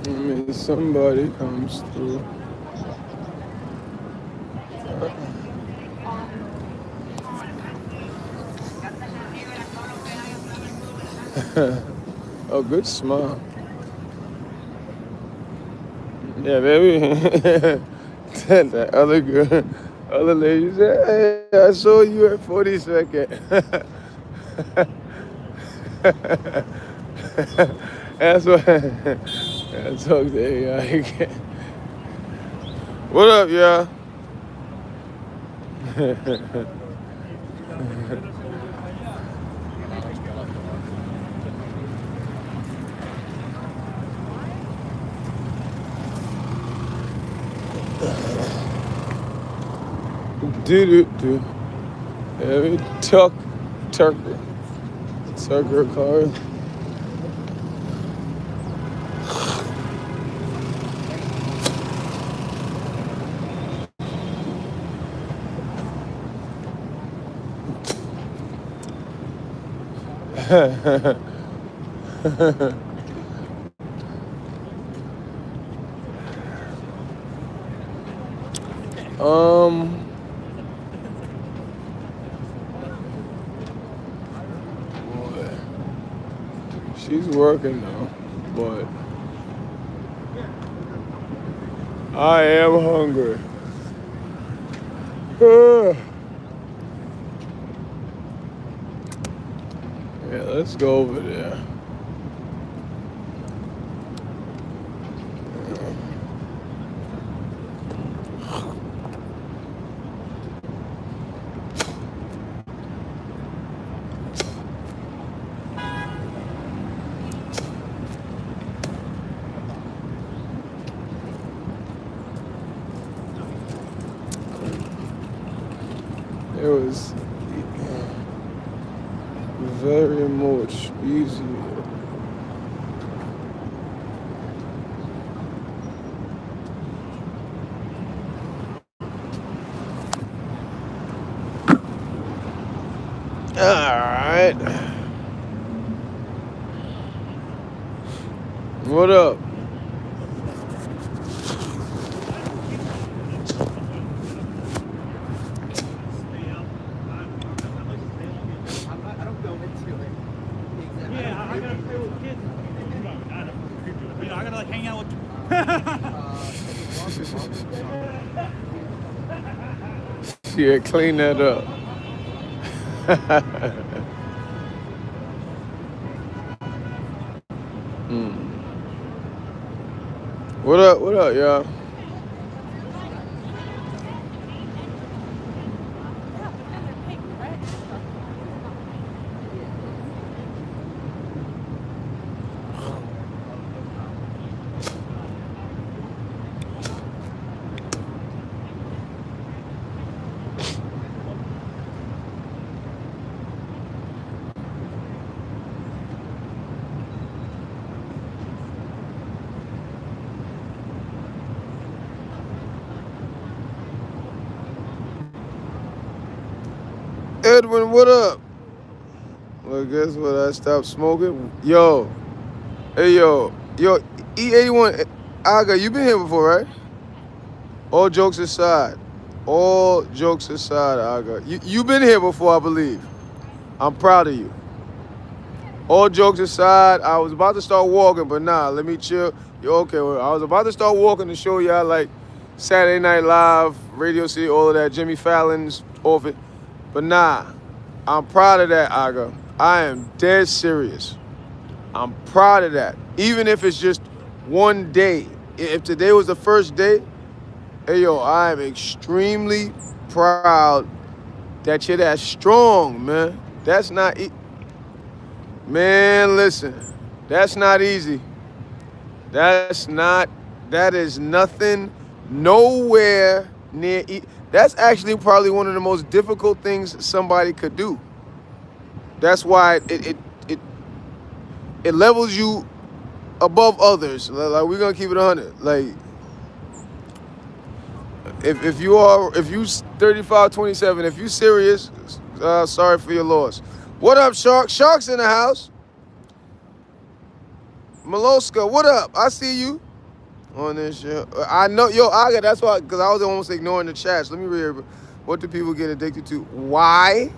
I mean, somebody comes through. Oh, good smile. Yeah, baby. That other girl, other lady said, "Hey, I saw you at 42nd." That's what I talk to AI. What up, y'all? Do do do. Every Tucker, Tucker car. Um, boy, she's working though, but I am hungry. Yeah, let's go over there. It was very much easier. All right. What up? I gotta like hang out with. Yeah, clean that up. What up? What up, y'all? Edwin, what up? Well, guess what? I stopped smoking. Yo, hey, yo, E81, Aga, you been here before, right? All jokes aside, Aga, you been here before, I believe. I'm proud of you. All jokes aside, I was about to start walking, but nah, let me chill. You okay? Well, I was about to start walking to show y'all like Saturday Night Live, Radio City, all of that, Jimmy Fallon's office. But nah, I'm proud of that, Aga. I am dead serious. I'm proud of that. Even if it's just one day. If today was the first day, hey yo, I am extremely proud that you're that strong, man. That's not Man, listen, that's not easy. That is nothing, nowhere near. That's actually probably one of the most difficult things somebody could do. That's why it levels you above others. Like we're gonna keep it 100. Like if you 35, 27, if you serious, sorry for your loss. What up, Shark? Shark's in the house. Maloska, what up? I see you. on this show. I know, yo, Aga, that's why, because I was almost ignoring the chats. Let me read. What do people get addicted to? Why?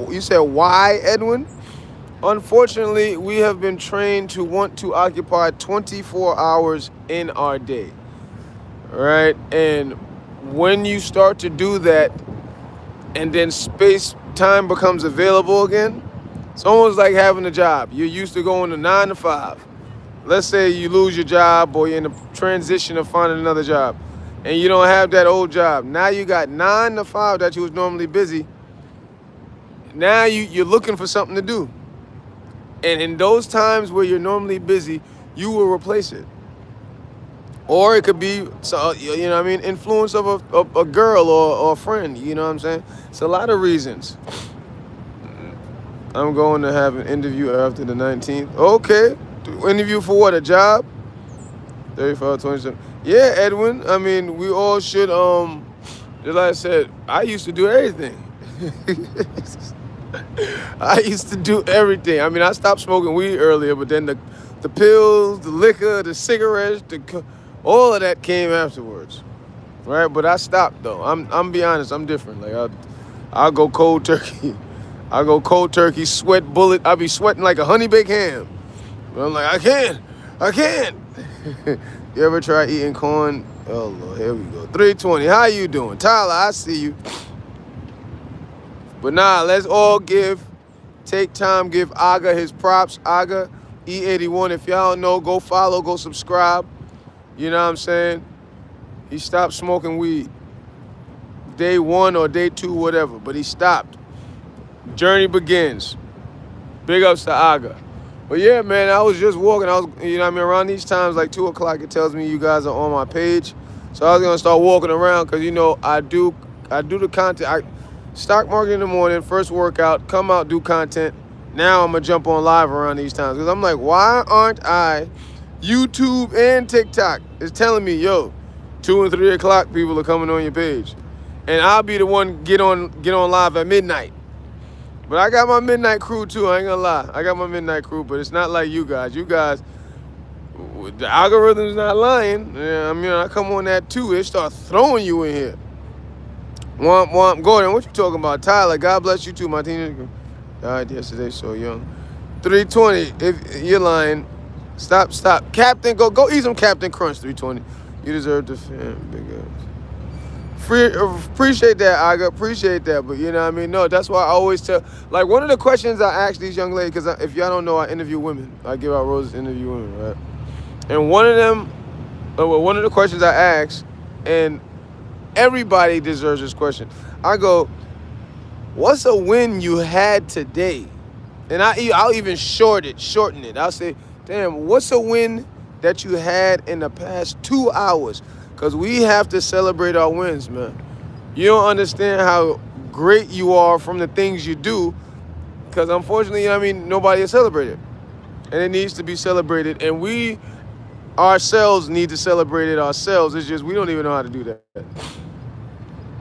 You said why, Edwin? Unfortunately, we have been trained to want to occupy 24 hours in our day. Right? And when you start to do that, and then space time becomes available again, it's almost like having a job. You're used to going to 9 to 5. Let's say you lose your job or you're in the transition of finding another job and you don't have that old job. Now you got 9 to 5 that you was normally busy. Now you're looking for something to do. And in those times where you're normally busy, you will replace it. Or it could be, you know what I mean, influence of a girl or a friend, you know what I'm saying? It's a lot of reasons. I'm going to have an interview after the 19th. Okay. Interview for what, a job? 35, 27. Yeah, Edwin. I mean, we all should, just like I said, I used to do everything. I used to do everything. I mean, I stopped smoking weed earlier, but then the pills, the liquor, the cigarettes, all of that came afterwards, right? But I stopped though. I'm be honest. I'm different. Like I'll go cold turkey. I go cold turkey, sweat bullet. I'll be sweating like a honey baked ham. But I'm like, I can't. You ever try eating corn? Oh Lord, here we go. 320. How you doing, Tyler? I see you. But nah, let's all take time, give Aga his props. Aga, E81. If y'all don't know, go follow, go subscribe. You know what I'm saying? He stopped smoking weed. Day 1 or day 2, whatever. But he stopped. Journey begins. Big ups to Aga. But yeah, man, I was just walking. I was, you know what I mean, around these times, like 2 o'clock, it tells me you guys are on my page. So I was going to start walking around because, you know, I do the content. Stock market in the morning, first workout, come out, do content. Now I'm going to jump on live around these times. Because I'm like, why aren't I YouTube and TikTok? It's telling me, yo, 2 and 3 o'clock people are coming on your page. And I'll be the one get on live at midnight. But I got my midnight crew too, I ain't gonna lie. I got my midnight crew, but it's not like you guys. You guys, the algorithm's not lying. Yeah, I mean, I come on that too. They start throwing you in here. Womp. Gordon, what you talking about? Tyler, God bless you too, my teenager. Died yesterday, so young. 320, if you're lying, stop. Captain, go eat some Captain Crunch, 320. You deserve the fan, big ass. Appreciate that, Aga. Appreciate that. But, you know what I mean? No, that's why I always tell. Like, one of the questions I ask these young ladies, because if y'all don't know, I interview women. I give out roses to interview women, right? And one of the questions I ask, and everybody deserves this question. I go, what's a win you had today? And I'll even shorten it. I'll say, damn, what's a win that you had in the past 2 hours? Because we have to celebrate our wins, man. You don't understand how great you are from the things you do, because unfortunately, you know what I mean, nobody has celebrated. And it needs to be celebrated. And we ourselves need to celebrate it ourselves. It's just we don't even know how to do that.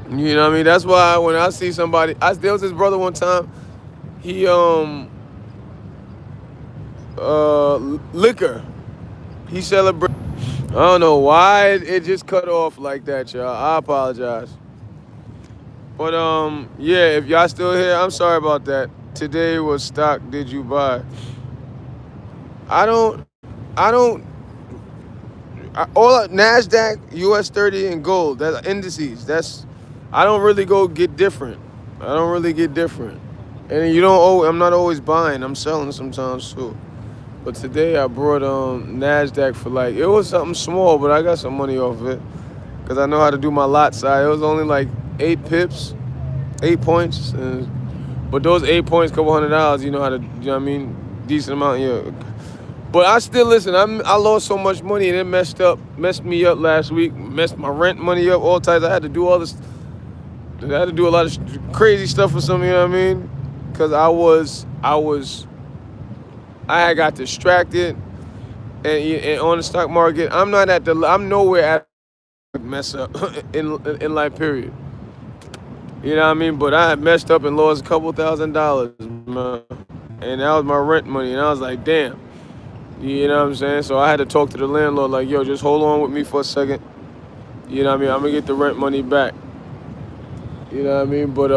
You know what I mean? That's why when I see somebody, there was this brother one time, he, liquor. He celebrated. I don't know why it just cut off like that, y'all. I apologize. But, yeah, if y'all still here, I'm sorry about that. Today was stock did you buy? All NASDAQ, US 30, and gold, that's indices. I don't really get different. And you don't owe, I'm not always buying. I'm selling sometimes, too. But today I brought NASDAQ for like, it was something small, but I got some money off of it. Because I know how to do my lot size. It was only like 8 pips, 8 points. But those 8 points, couple $100, you know how to, you know what I mean? Decent amount, yeah. But I still, listen, I lost so much money and it messed me up last week. Messed my rent money up, all types. I had to do all this. I had to do a lot of crazy stuff for some, you know what I mean? Because I had got distracted, and on the stock market, I'm nowhere at mess up in life, period. You know what I mean? But I had messed up and lost a couple $1,000, man. And that was my rent money, and I was like, damn. You know what I'm saying? So I had to talk to the landlord like, yo, just hold on with me for a second. You know what I mean? I'm gonna get the rent money back. You know what I mean? But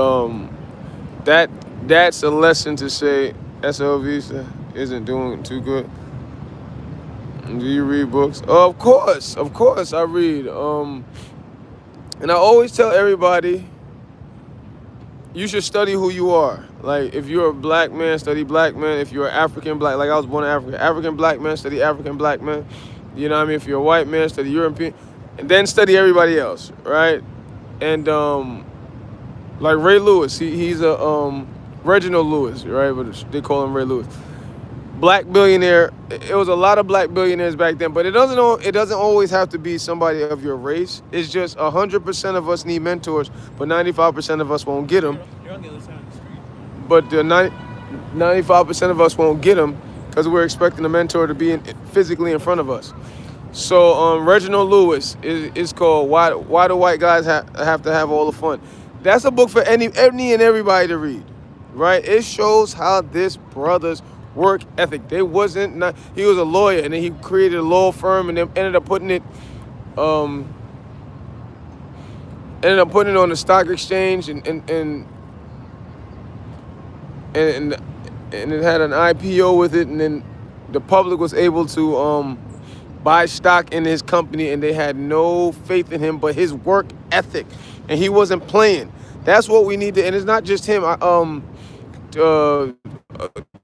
that that's a lesson to say SL Visa isn't doing too good. Do you read books? Of course I read. And I always tell everybody you should study who you are. Like if you're a black man, study black man. If you're African black, like I was born in Africa, African black man, study African black man. You know what I mean? If you're a white man, study European, and then study everybody else, right? And like Ray Lewis, he's a Reginald Lewis, right? But they call him Ray Lewis. Black billionaire. It was a lot of black billionaires back then, but it doesn't always have to be somebody of your race. It's just 100% of us need mentors, but 95% of us won't get them. You're on the other side of the street. But the 95% of us won't get them because we're expecting a mentor to be physically in front of us. So Reginald Lewis is called Why Do White Guys Have to Have All the Fun? That's a book for any and everybody to read, right? It shows how this brother's work ethic. He was a lawyer, and then he created a law firm, and then ended up putting it on the stock exchange, and it had an IPO with it, and then the public was able to buy stock in his company, and they had no faith in him but his work ethic, and he wasn't playing. That's what we need to, and it's not just him.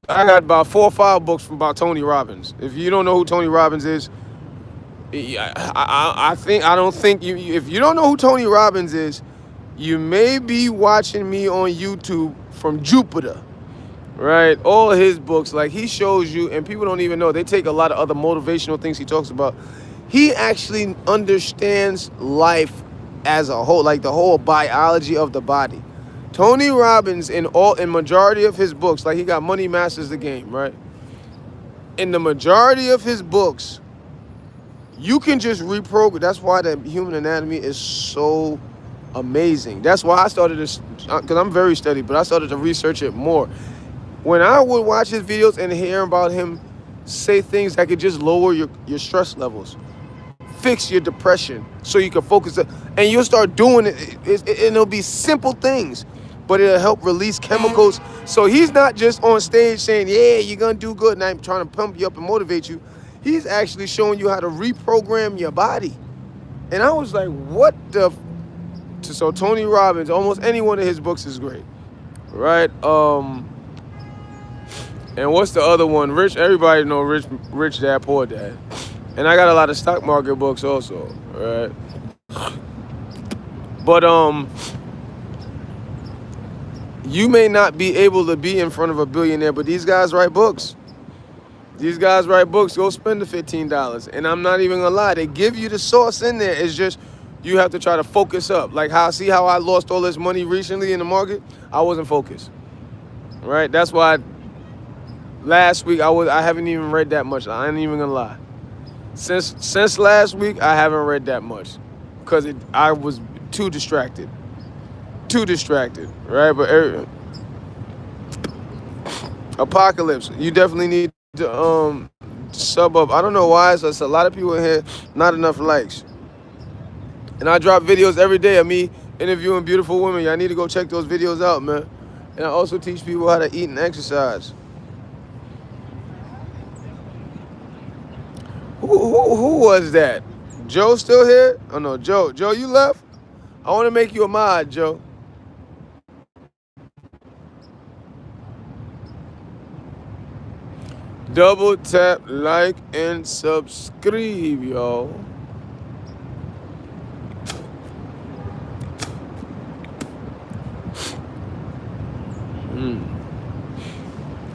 I got about 4 or 5 books from about Tony Robbins. If you don't know who Tony Robbins is, I don't think you. If you don't know who Tony Robbins is, you may be watching me on YouTube from Jupiter, right? All his books, like he shows you, and people don't even know. They take a lot of other motivational things he talks about. He actually understands life as a whole, like the whole biology of the body. Tony Robbins in majority of his books, like he got Money Masters the Game, right? In the majority of his books, you can just reprogram. That's why the human anatomy is so amazing. That's why I started this, because I'm very steady, but I started to research it more. When I would watch his videos and hear about him say things that could just lower your stress levels, fix your depression so you can focus, and you'll start doing it, and it'll be simple things, but it'll help release chemicals. So he's not just on stage saying, yeah, you're gonna do good, and I'm trying to pump you up and motivate you. He's actually showing you how to reprogram your body. And I was like, what the so Tony Robbins, almost any one of his books is great, right? And what's the other one? Everybody know Rich Dad Poor Dad. And I got a lot of stock market books also, right? But you may not be able to be in front of a billionaire, but these guys write books. These guys write books. Go spend the $15. And I'm not even gonna lie, they give you the sauce in there. It's just you have to try to focus up. Like how I lost all this money recently in the market? I wasn't focused. Right? That's why last week I haven't even read that much. I ain't even gonna lie. Since last week, I haven't read that much because I was too distracted, right? But Apocalypse, you definitely need to sub up. I don't know why, it's a lot of people in here, not enough likes. And I drop videos every day of me interviewing beautiful women. Y'all need to go check those videos out, man. And I also teach people how to eat and exercise. Who was that? Joe still here? Oh no, Joe, you left? I want to make you a mod, Joe. Double tap, like, and subscribe, y'all.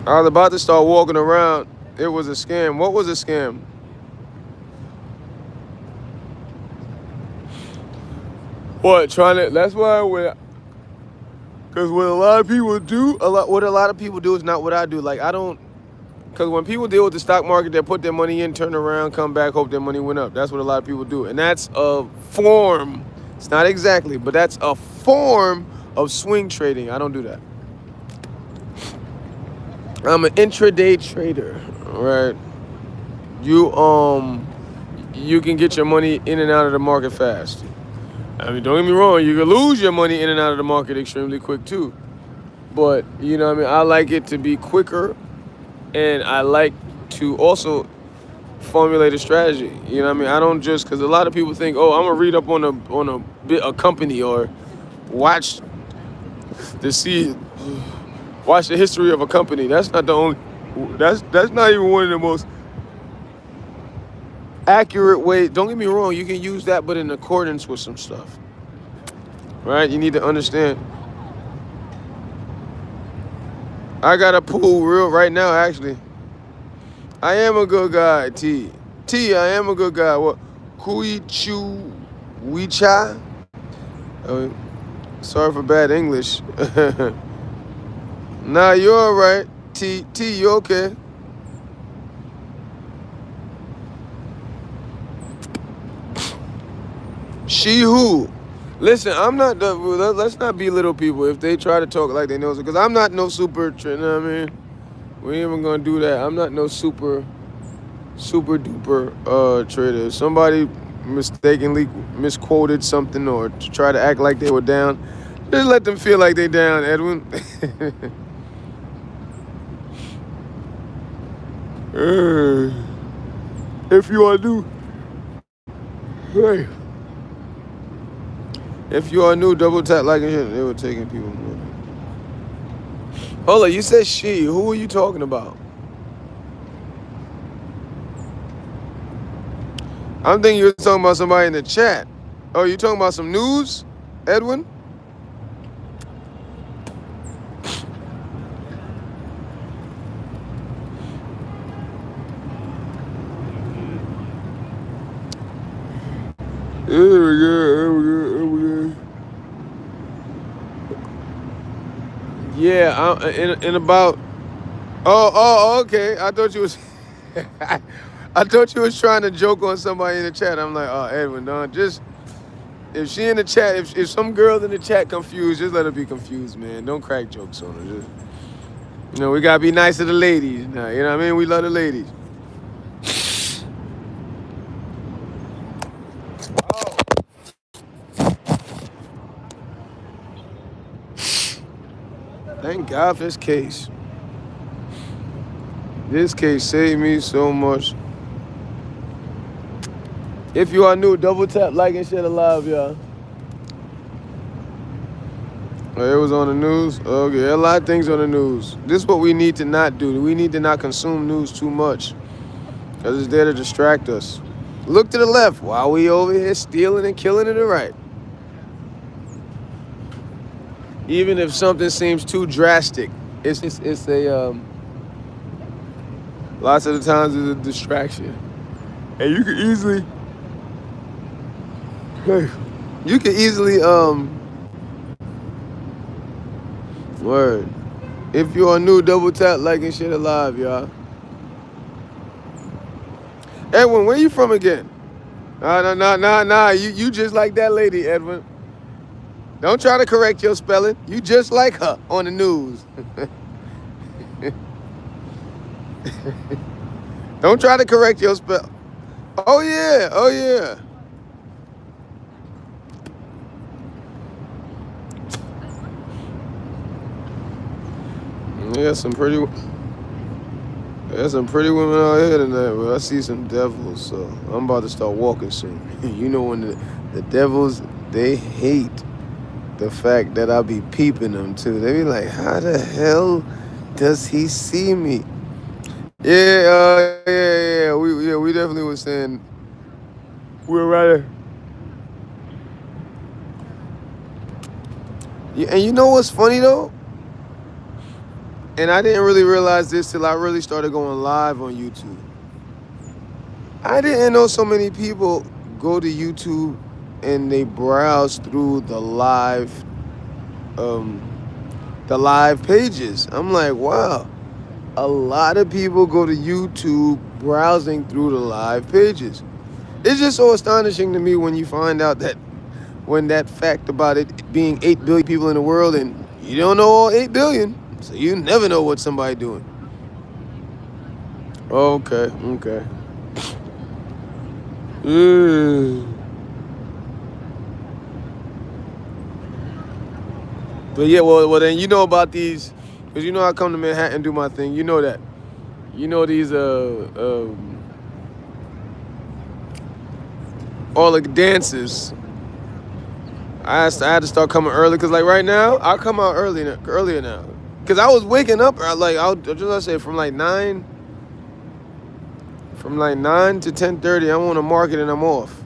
I was about to start walking around. It was a scam. What was a scam? What, that's why because what a lot of people do is not what I do. Like because when people deal with the stock market, they put their money in, turn around, come back, hope their money went up. That's what a lot of people do. And that's a form, it's not exactly, but that's a form of swing trading. I don't do that. I'm an intraday trader, right? you can get your money in and out of the market fast. I mean, don't get me wrong, you can lose your money in and out of the market extremely quick too. But you know what I mean, I like it to be quicker, and I like to also formulate a strategy. You know what I mean? I don't just because a lot of people think, oh, I'm gonna read up on a company or watch to see watch the history of a company. That's not the only. That's not even one of the most accurate ways. Don't get me wrong. You can use that, but in accordance with some stuff, right? You need to understand. I got a pool real right now. Actually, I am a good guy. I am a good guy. What? Kui Chu Wicha. Sorry for bad English. Nah, you're all right. You okay? She who? Listen, I'm not the. Let's not belittle people if they try to talk like they know it. Because I'm not no super. You know what I mean? We ain't even gonna do that. I'm not no super duper trader. If somebody mistakenly misquoted something or to try to act like they were down, just let them feel like they down, Edwin. If you are new, hey. If you are new, double tap like and shit. They were taking people money. Hold on, you said she. Who are you talking about? I'm thinking you were talking about somebody in the chat. Oh, you talking about some news, Edwin? Yeah, in about. Oh, okay. I thought you was. I thought you was trying to joke on somebody in the chat. I'm like, oh, Edwin, no, just if she in the chat, if some girl in the chat confused, just let her be confused, man. Don't crack jokes on her. Just, we gotta be nice to the ladies now. You know what I mean? We love the ladies. Thank God for this case. This case saved me so much. If you are new, double tap, like, and share the live, y'all. Oh, it was on the news? Okay, a lot of things on the news. This is what we need to not do. We need to not consume news too much because it's there to distract us. Look to the left while we over here stealing and killing to the right. Even if something seems too drastic, it's a lots of the times it's a distraction. And you can easily word. If you are new, double tap, like, and share the live, y'all. Edwin, where you from again? Nah. You just like that lady, Edwin. Don't try to correct your spelling. You just like her on the news. Don't try to correct your spell. Oh yeah. There's some pretty women out here tonight, but I see some devils, so I'm about to start walking soon. You know when the devils, they hate the fact that I be peeping them too. They be like, how the hell does he see me? Yeah. We definitely was saying we're right. Yeah, and you know what's funny though? And I didn't really realize this till I really started going live on YouTube. I didn't know so many people go to YouTube and they browse through the live pages. I'm like, wow, a lot of people go to YouTube browsing through the live pages. It's just so astonishing to me when you find out that when that fact about it being 8 billion people in the world and you don't know all 8 billion, so you never know what somebody doing. Okay. Mm. But yeah, well, then you know about these, because you know I come to Manhattan and do my thing. You know that. You know these all the dances. I had to start coming early because like right now I come out earlier now because I was waking up like I say from like 9 to 10:30 I'm on the market and I'm off.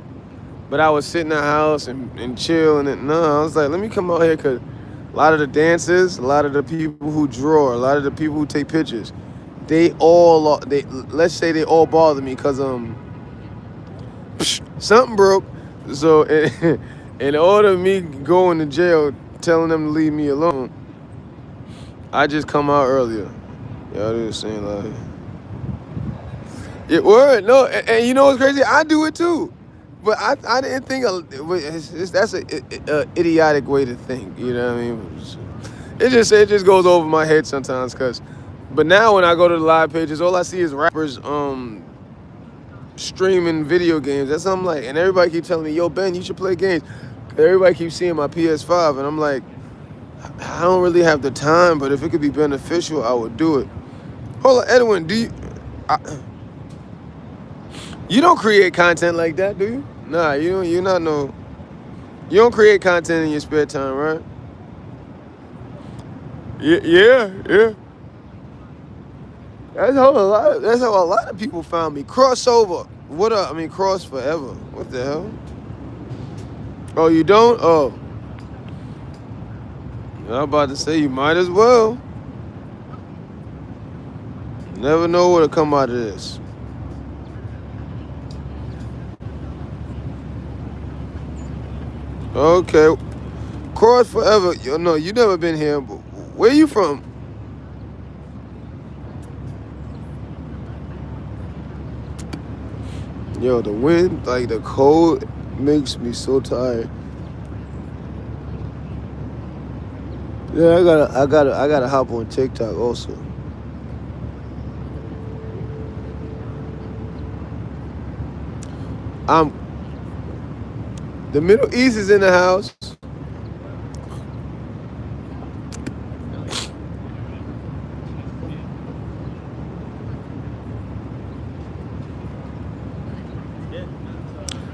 But I was sitting in the house and chill and no, I was like let me come out here because a lot of the dancers, a lot of the people who draw, a lot of the people who take pictures, they let's say they all bother me because something broke. So in order of me going to jail, telling them to leave me alone, I just come out earlier. Y'all just saying like, yeah, word no, and you know what's crazy? I do it too, but I didn't think that's a idiotic way to think. You know what I mean? It just goes over my head sometimes, cause. But now when I go to the live pages, all I see is rappers streaming video games. That's what I'm like, and everybody keep telling me, "Yo, Ben, you should play games." Everybody keeps seeing my PS5, and I'm like, I don't really have the time, but if it could be beneficial, I would do it. Hold on, Edwin, you don't create content like that, do you? Nah, you don't. You're not no. You don't create content in your spare time, right? Yeah. That's how a lot of people found me. Crossover. What up? I mean, cross forever. What the hell? Oh, you don't? Oh. I'm about to say you might as well. Never know what'll come out of this. Okay. Cross forever. No, you never been here. But where you from? Yo, the wind, like the cold, makes me so tired. Yeah, I gotta hop on TikTok also. I'm the Middle East is in the house.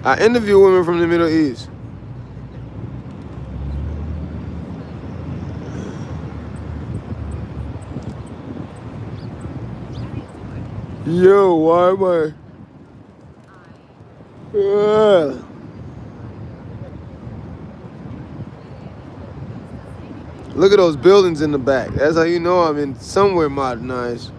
I interview women from the Middle East. Yo, why am I? Look at those buildings in the back. That's how you know I'm in somewhere modernized.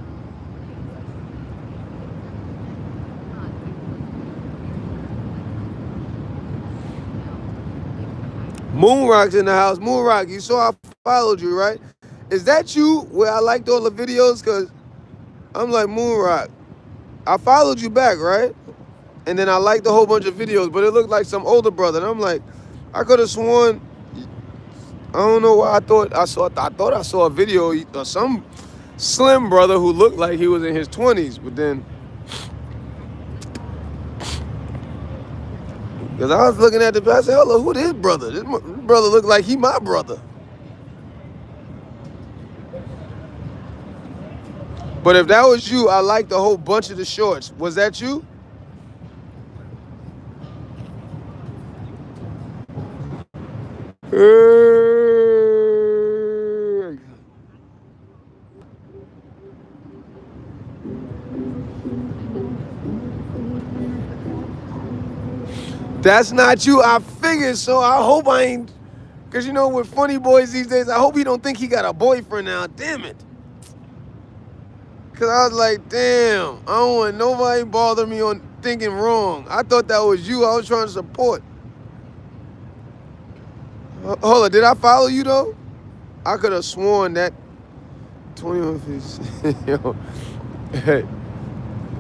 Moonrock's in the house. Moonrock, you saw I followed you, right? Is that you where I liked all the videos? Because I'm like, Moonrock, I followed you back, right? And then I liked a whole bunch of videos, but it looked like some older brother. And I'm like, I could have sworn, I don't know why I thought I saw a video of some slim brother who looked like he was in his 20s, but then, because I was looking at the I said, hello, who this brother? This brother looked like he my brother. But if that was you, I liked a whole bunch of the shorts. Was that you? That's not you. I figured so. I hope I ain't. Because you know, with funny boys these days, I hope he don't think he got a boyfriend now. Damn it. Because I was like, damn, I don't want nobody bother me on thinking wrong. I thought that was you. I was trying to support. Hold on. Did I follow you, though? I could have sworn that 21 feet. Yo. Hey.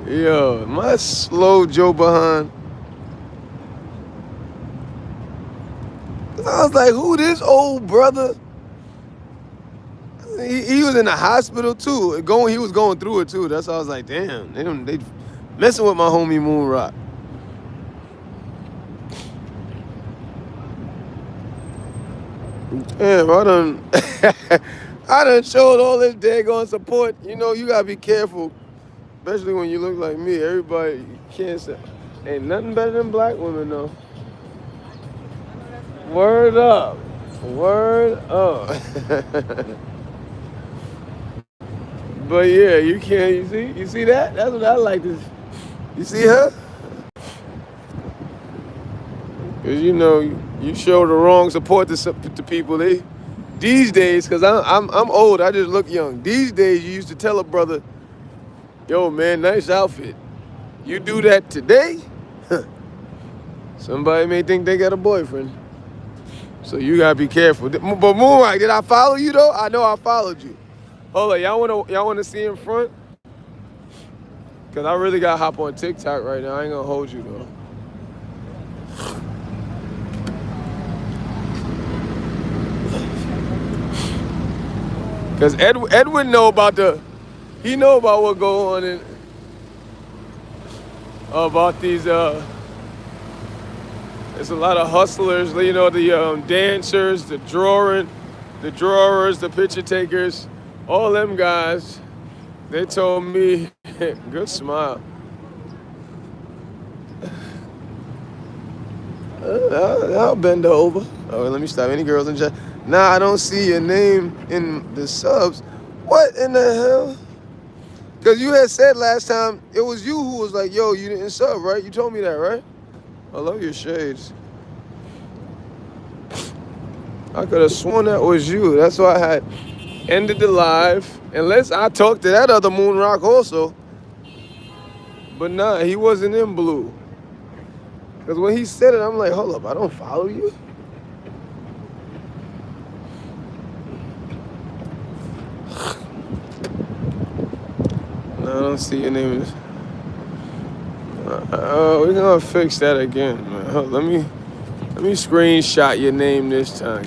Yo, my slow Joe behind. I was like, who this old brother? He was in the hospital too. He was going through it too. That's why I was like, damn, they messing with my homie Moonrock. Damn, I done, I done showed all this daggone support. You know, you gotta be careful, especially when you look like me. Everybody you can't say, ain't nothing better than black women though. Word up, word up. But yeah, you can't. You see that? That's what I like to. You see her? Cause you know you show the wrong support to people. These days, cause I'm old. I just look young. These days, you used to tell a brother, "Yo, man, nice outfit." You do that today, somebody may think they got a boyfriend. So you gotta be careful. But Moonlight, did I follow you though? I know I followed you. Hold on, y'all wanna see in front? Cause I really gotta hop on TikTok right now. I ain't gonna hold you though. Cause Edwin know about he know about what go on in about these there's a lot of hustlers, you know, the dancers, the drawers, the picture takers, all them guys. They told me, good smile. I'll bend over. Oh, let me stop. Any girls in chat? Nah, I don't see your name in the subs. What in the hell? Because you had said last time, it was you who was like, yo, you didn't sub, right? You told me that, right? I love your shades. I could have sworn that was you. That's why I had ended the live. Unless I talked to that other Moon Rock also. But nah, he wasn't in blue. Because when he said it, I'm like, hold up, I don't follow you? No, I don't see your name. We're gonna fix that again, man. Let me screenshot your name this time.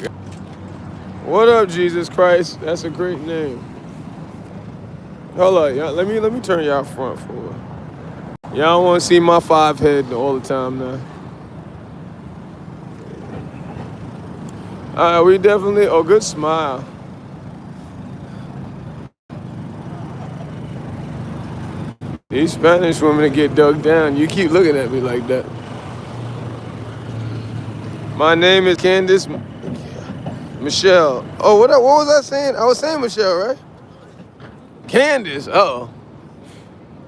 What up, Jesus Christ? That's a great name. Hold up, y'all. Let me turn y'all front for. Y'all want to see my 5 head all the time now. All right, we definitely. Oh, good smile. These Spanish women get dug down. You keep looking at me like that. My name is Candace Michelle. Oh, what was I saying? I was saying Michelle, right? Candace. Oh.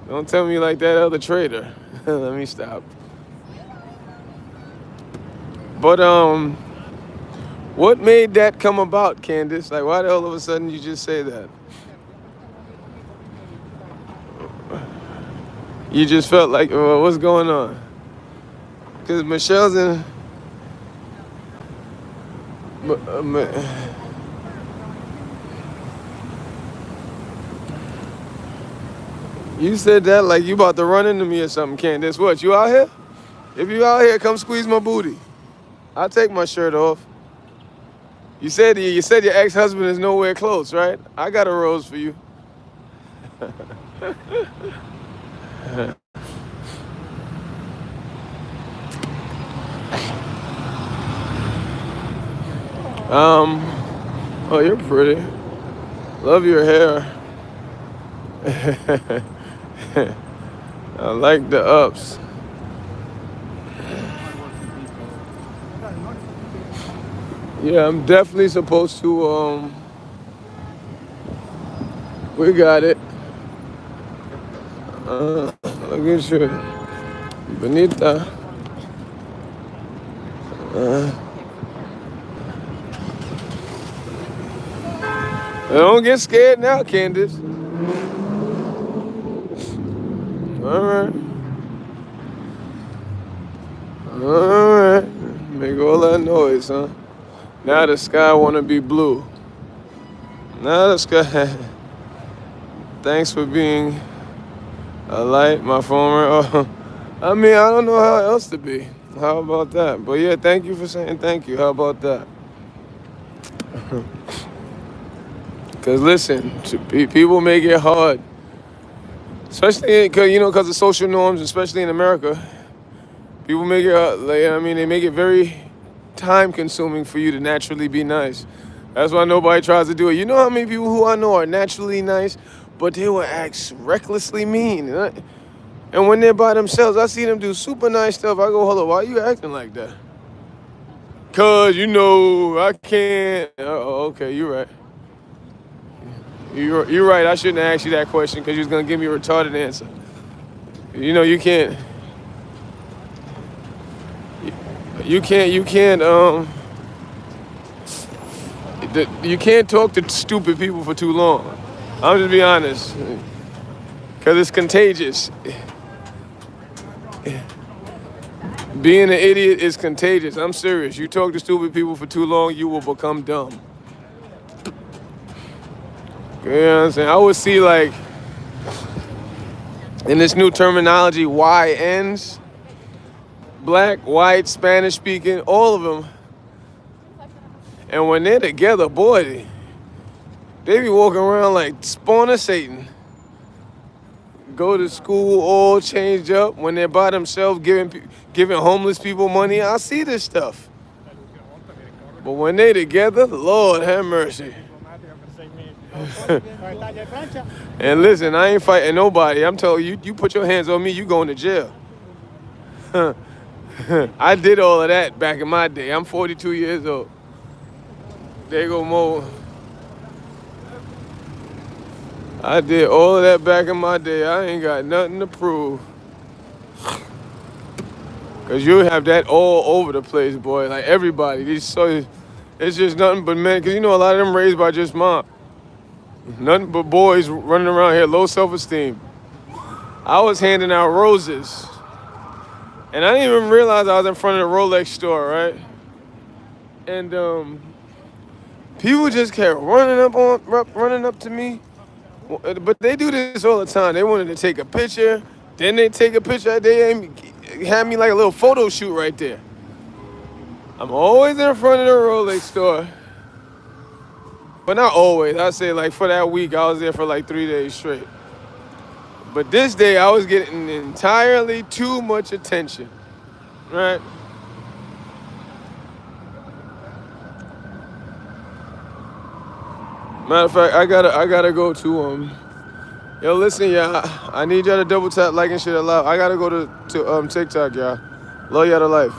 Don't tell me like that other traitor. Let me stop. But what made that come about, Candace? Like, why the hell all of a sudden you just say that? You just felt like, what's going on? Because Michelle's in. You said that like you about to run into me or something, Candace. What, you out here? If you out here, come squeeze my booty. I'll take my shirt off. You said your ex-husband is nowhere close, right? I got a rose for you. Oh, you're pretty. Love your hair. I like the ups. Yeah, I'm definitely supposed to, we got it. Look at you. Bonita. Don't get scared now, Candace. All right. All right. Make all that noise, huh? Now the sky wanna be blue. Now the sky. Thanks for being a light, my former. Oh, I mean, I don't know how else to be. How about that? But yeah, thank you for saying thank you. How about that? Because listen, people make it hard. Especially because of social norms, especially in America. People make it, they make it very time consuming for you to naturally be nice. That's why nobody tries to do it. You know how many people who I know are naturally nice, but they will act recklessly mean. And when they're by themselves, I see them do super nice stuff. I go, hold on, why are you acting like that? Cause you know I can't. Oh, okay, you're right. You're right. I shouldn't ask you that question because you was gonna give me a retarded answer. You know you can't. You can't talk to stupid people for too long. I'm just being honest, cause it's contagious. Being an idiot is contagious. I'm serious. You talk to stupid people for too long, you will become dumb. You know what I'm saying? I would see like in this new terminology, YNs, black, white, Spanish speaking, all of them. And when they're together, boy, they be walking around like spawn of Satan. Go to school all changed up. When they're by themselves giving homeless people money, I see this stuff. But when they together, Lord have mercy. And listen, I ain't fighting nobody. I'm telling you, you put your hands on me, you going to jail. I did all of that back in my day. I'm 42 years old. There go Mo. I did all of that back in my day. I ain't got nothing to prove. Cause you have that all over the place, boy. Like everybody. It's just nothing but men. Cause you know a lot of them raised by just mom. Nothing but boys running around here, low self-esteem. I was handing out roses. And I didn't even realize I was in front of the Rolex store, right? And people just kept running up to me. But they do this all the time. They wanted to take a picture. Then they take a picture. They had me like a little photo shoot right there. I'm always in front of the Rolex store. But not always. I say like for that week, I was there for like 3 days straight. But this day, I was getting entirely too much attention, right? Matter of fact, I gotta go to Yo, listen, y'all. I need y'all to double tap, like, and share a lot. I gotta go to TikTok, y'all. Love y'all to life.